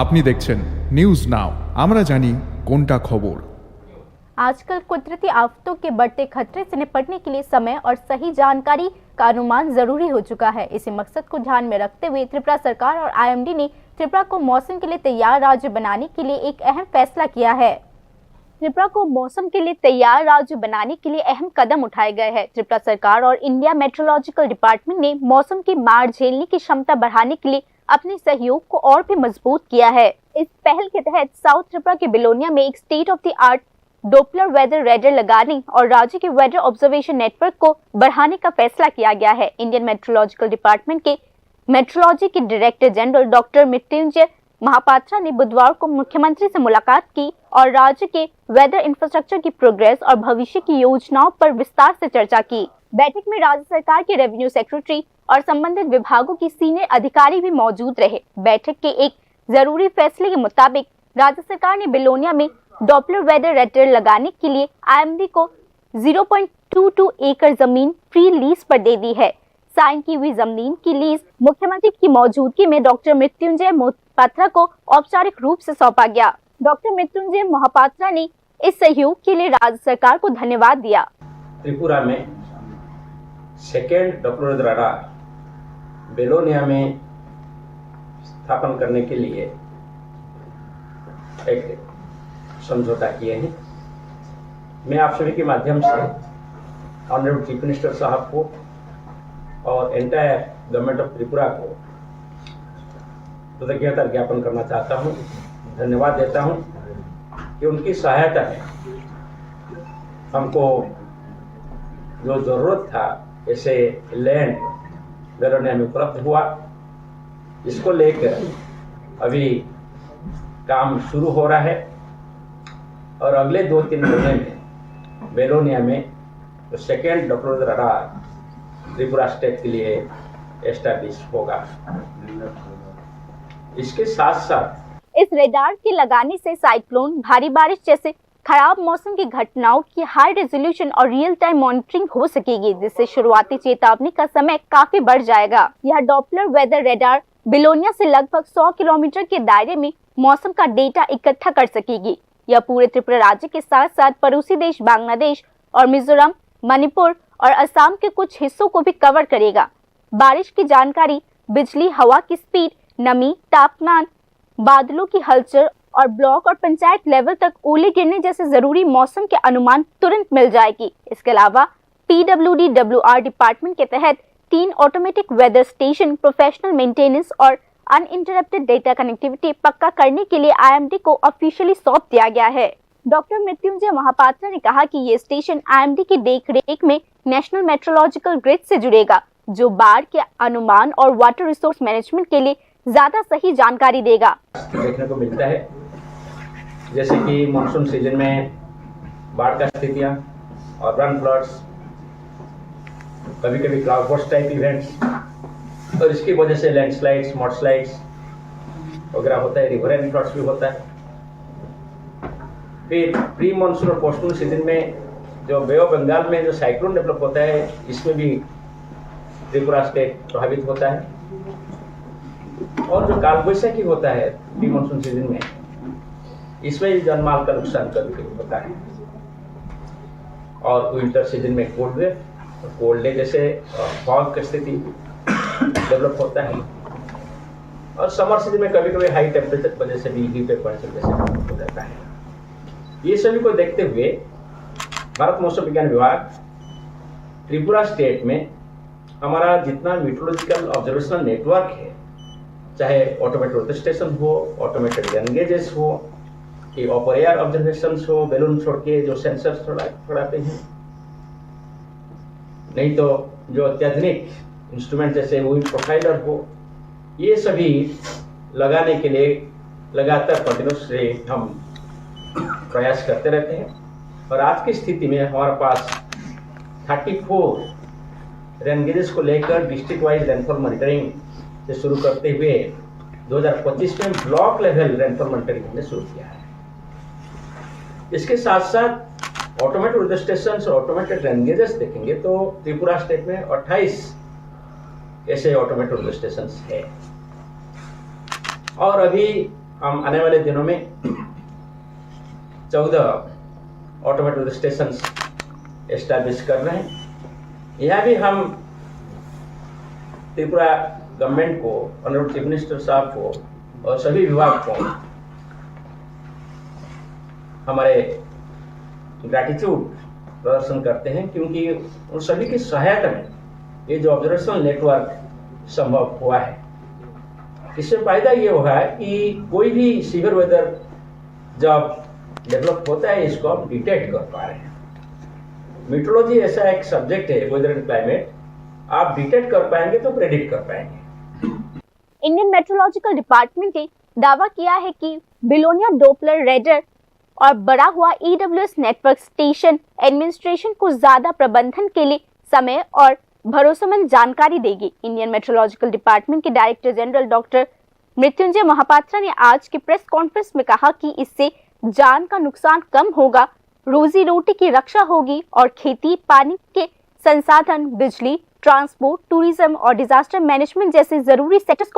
আপনি দেখছেন news now, আমরা জানি কোনটা খবর। आजकल कुदरती आफतों के बढ़ते खतरे से निपटने के लिए समय और सही जानकारी का अनुमान जरूरी हो चुका है। इसी मकसद को ध्यान में रखते हुए त्रिपुरा सरकार और आईएमडी ने त्रिपुरा को मौसम के लिए तैयार राज्य बनाने के लिए एक अहम फैसला किया है। त्रिपुरा को मौसम के लिए तैयार राज्य बनाने के लिए अहम कदम उठाए गए हैं। त्रिपुरा सरकार और इंडिया मेट्रोलॉजिकल डिपार्टमेंट ने मौसम की मार झेलने की क्षमता बढ़ाने के लिए अपने सहयोग को और भी मजबूत किया है। इस पहल के तहत साउथ त्रिपुरा के बिलोनिया में एक state of the art Doppler weather radar लगाने और राज्य के वेदर ऑब्जर्वेशन नेटवर्क को बढ़ाने का फैसला किया गया है। इंडियन मेट्रोलॉजिकल डिपार्टमेंट के मेट्रोलॉजी के director general doctor Mrutyunjay Mohapatra ने बुधवार को मुख्यमंत्री से मुलाकात की और राज्य के वेदर इंफ्रास्ट्रक्चर की प्रोग्रेस और भविष्य की योजनाओं पर विस्तार से चर्चा की। बैठक में राज्य सरकार के रेवेन्यू सेक्रेटरी और संबंधित विभागों की सीनियर अधिकारी भी मौजूद रहे। बैठक के एक जरूरी फैसले के मुताबिक राज्य सरकार ने बिलोनिया में डॉपलर वेदर रडार लगाने के लिए आईएमडी को 0.22 एकड़ जमीन फ्री लीज पर दे दी है। साइन की हुई जमीन की लीज मुख्यमंत्री की मौजूदगी में डॉक्टर मृत्युंजय महापात्रा को औपचारिक रूप से सौंपा गया। डॉक्टर मृत्युंजय महापात्रा ने इस सहयोग के लिए राज्य सरकार को धन्यवाद दिया। त्रिपुरा में सेकेंड डॉपलर रडार बेलोनिया में स्थापन करने के लिए एक समझौता किए हैं। मैं आप सभी के माध्यम से ऑनरेबल चीफ मिनिस्टर साहब को और एंटायर गवर्नमेंट ऑफ त्रिपुरा को कृतज्ञता ज्ञापन करना चाहता हूं, धन्यवाद देता हूं कि उनकी सहायता है हमको जो जरूरत था ऐसे लैंड बेलोनिया में उपलब्ध हुआ। इसको लेकर अभी काम शुरू हो रहा है और अगले 2-3 महीने में बेलोनिया में तो second Doppler radar Tripura state के लिए एस्टैब्लिश होगा। इसके साथ साथ इस रडार के लगाने से साइक्लोन, भारी बारिश जैसे खराब मौसम की घटनाओं की हाई रेजोल्यूशन और रियल टाइम मॉनिटरिंग हो सकेगी, जिससे शुरुआती चेतावनी का समय काफी बढ़ जाएगा। यह डॉपलर वेदर रडार बिलोनिया से लगभग 100 किलोमीटर के दायरे में मौसम का डेटा इकट्ठा कर सकेगी। यह पूरे त्रिपुरा राज्य के साथ साथ पड़ोसी देश बांग्लादेश और मिजोरम, मणिपुर और असम के कुछ हिस्सों को भी कवर करेगा। बारिश की जानकारी, बिजली, हवा की स्पीड, नमी, तापमान, बादलों की हलचल और ब्लॉक और पंचायत लेवल तक ओले गिरने जैसे जरूरी मौसम के अनुमान तुरंत मिल जाएगी। इसके अलावा PWD-WR डिपार्टमेंट के तहत 3 automatic weather station professional maintenance और अनइंटरप्टेड डेटा कनेक्टिविटी पक्का करने के लिए आईएमडी को ऑफिशियली सौंप दिया गया है। डॉक्टर मृत्युंजय महापात्रा ने कहा कि ये स्टेशन आईएमडी की देखरेख में नेशनल मेट्रोलॉजिकल ग्रिड से जुड़ेगा, जो बाढ़ के अनुमान और वाटर रिसोर्स मैनेजमेंट के लिए ज्यादा सही जानकारी देगा। देखने को मिलता है जैसे कि मानसून सीजन में बाढ़ का स्थितियां और रन फ्लड्स, कभी कभी क्लाउड बर्स्ट टाइप इवेंट्स और इसकी वजह से लैंडस्लाइड्स, मडस्लाइड्स वगैरह होता है, रिवर फ्लड्स भी होता है। फिर प्री मानसून और पोस्ट मानसून सीजन में जो बे ऑफ बंगाल में जो साइक्लोन डेवलप होता है, इसमें भी त्रिपुरा स्टेट प्रभावित होता है। और जो काल वैसाखी होता है प्री मानसून सीजन में, इसमें भी जानमाल का नुकसान कभी कभी होता है। और विंटर सीजन में कोल्ड डे जैसे फॉग की स्थिति डेवलप होता है। और समर सीजन में कभी कभी हाई टेम्परेचर की वजह से भी हीट वेव जैसे हो जाता है। ये सभी को देखते हुए भारत मौसम विज्ञान विभाग त्रिपुरा स्टेट में हमारा जितना मीटरोलॉजिकल ऑब्जर्वेशनल नेटवर्क है, चाहे ऑटोमेटेड वेदर स्टेशन हो, ऑटोमेटेड रेन गेजेस हो, कि ओपन एयर ऑब्जर्वेशन हो, बैलून छोड़ के जो सेंसर्स छोड़ाते हैं, नहीं तो जो अत्याधुनिक इंस्ट्रूमेंट जैसे विंड प्रोफाइलर हो, ये सभी लगाने के लिए लगातार कंटिन्यूस हम प्रयास करते रहते हैं। और आज की स्थिति में हमारे पास 34 रेन गेजेस को लेकर डिस्ट्रिक्ट वाइज रेनफॉल मॉनिटरिंग से शुरू करते हुए 2025 में ब्लॉक लेवल रेनफॉल मॉनिटरिंग हमने शुरू किया है। इसके साथ साथ ऑटोमेटेड वेदर स्टेशन और ऑटोमेटेड रेन गेजेस देखेंगे तो त्रिपुरा स्टेट में 28 ऐसे ऑटोमेटेड वेदर स्टेशन है। और अभी हम आने वाले दिनों में 14 ऑटोमेटेड स्टेशन एस्टैब्लिश कर रहे हैं। यह भी हम त्रिपुरा गवर्नमेंट को, ऑनरेबल चीफ मिनिस्टर साहब को और सभी विभाग को हमारे ग्रैटिट्यूड प्रदर्शन करते हैं, क्योंकि उन सभी की सहायता में ये जो ऑब्जर्वेशनल नेटवर्क संभव हुआ है। इससे फायदा ये हुआ है कि कोई भी सीवियर वेदर जब डेवलप होता है, इसको हम डिटेक्ट कर पा रहे हैं। मीटरोलॉजी ऐसा एक सब्जेक्ट है, वेदर एंड क्लाइमेट, आप डिटेक्ट कर पाएंगे तो प्रेडिक्ट कर पाएंगे। इंडियन मेट्रोलॉजिकल डिपार्टमेंट ने दावा किया है कि बिलोनिया डोपलर रेडर और बढ़ा हुआ EWS नेटवर्क स्टेशन एडमिनिस्ट्रेशन को ज्यादा प्रबंधन के लिए समय और भरोसेमंद जानकारी देगी। इंडियन मेट्रोलॉजिकल डिपार्टमेंट के director general doctor Mrutyunjay Mohapatra ने आज की प्रेस कॉन्फ्रेंस में कहा कि इससे जान का नुकसान कम होगा, रोजी रोटी की रक्षा होगी और खेती, पानी के संसाधन, बिजली, ट्रांसपोर्ट, टूरिज्म और डिजास्टर मैनेजमेंट जैसे जरूरी सेक्टर्स